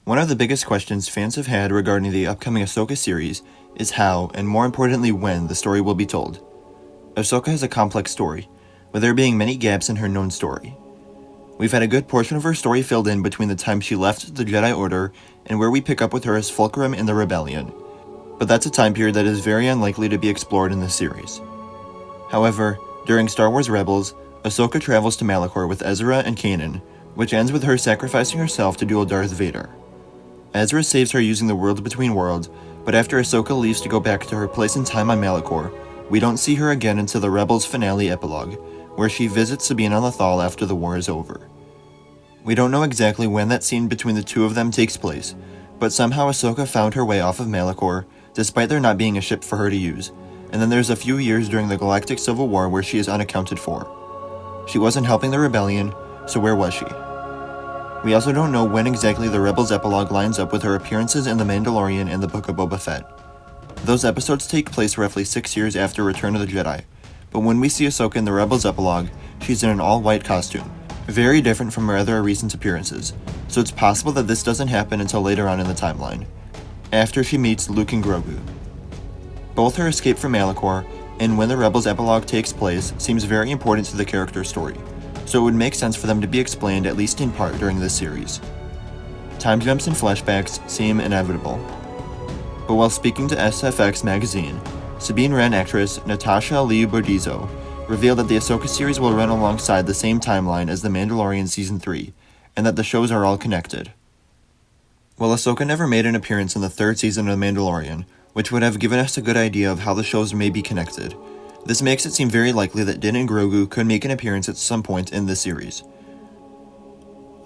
One of the biggest questions fans have had regarding the upcoming Ahsoka series is how, and more importantly when, the story will be told. Ahsoka has a complex story, with there being many gaps in her known story. We've had a good portion of her story filled in between the time she left the Jedi Order and where we pick up with her as Fulcrum in the Rebellion, but that's a time period that is very unlikely to be explored in this series. However, during Star Wars Rebels, Ahsoka travels to Malachor with Ezra and Kanan, which ends with her sacrificing herself to duel Darth Vader. Ezra saves her using the World Between Worlds, but after Ahsoka leaves to go back to her place in time on Malachor, we don't see her again until the Rebels finale epilogue, where she visits Sabine on Lothal after the war is over. We don't know exactly when that scene between the two of them takes place, but somehow Ahsoka found her way off of Malachor, despite there not being a ship for her to use, and then there's a few years during the Galactic Civil War where she is unaccounted for. She wasn't helping the rebellion, so where was she? We also don't know when exactly the Rebels epilogue lines up with her appearances in The Mandalorian and the Book of Boba Fett. Those episodes take place roughly 6 years after Return of the Jedi, but when we see Ahsoka in the Rebels epilogue, she's in an all-white costume, very different from her other recent appearances, so it's possible that this doesn't happen until later on in the timeline, after she meets Luke and Grogu. Both her escape from Malachor, and when the Rebels epilogue takes place, seems very important to the character's story, so it would make sense for them to be explained at least in part during this series. Time jumps and flashbacks seem inevitable. But while speaking to SFX magazine, Sabine Wren actress Natasha Liu Bordizzo revealed that the Ahsoka series will run alongside the same timeline as The Mandalorian Season 3, and that the shows are all connected. While Ahsoka never made an appearance in the third season of The Mandalorian, which would have given us a good idea of how the shows may be connected, this makes it seem very likely that Din and Grogu could make an appearance at some point in this series.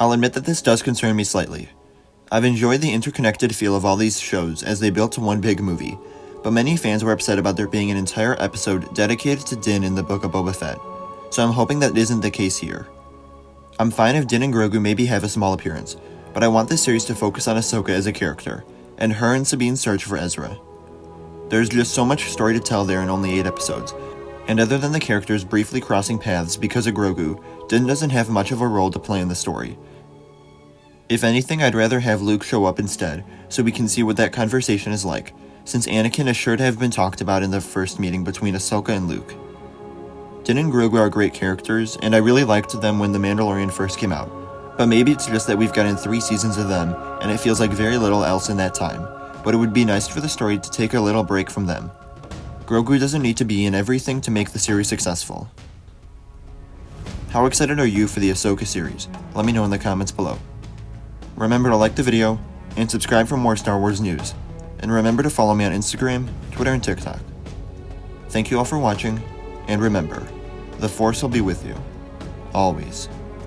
I'll admit that this does concern me slightly. I've enjoyed the interconnected feel of all these shows as they built to one big movie, but many fans were upset about there being an entire episode dedicated to Din in the Book of Boba Fett, so I'm hoping that isn't the case here. I'm fine if Din and Grogu maybe have a small appearance, but I want this series to focus on Ahsoka as a character, and her and Sabine's search for Ezra. There's just so much story to tell there in only 8 episodes, and other than the characters briefly crossing paths because of Grogu, Din doesn't have much of a role to play in the story. If anything, I'd rather have Luke show up instead, so we can see what that conversation is like, since Anakin is sure to have been talked about in the first meeting between Ahsoka and Luke. Din and Grogu are great characters, and I really liked them when The Mandalorian first came out, but maybe it's just that we've gotten 3 seasons of them, and it feels like very little else in that time, but it would be nice for the story to take a little break from them. Grogu doesn't need to be in everything to make the series successful. How excited are you for the Ahsoka series? Let me know in the comments below. Remember to like the video, and subscribe for more Star Wars news, and remember to follow me on Instagram, Twitter, and TikTok. Thank you all for watching, and remember, the Force will be with you, always.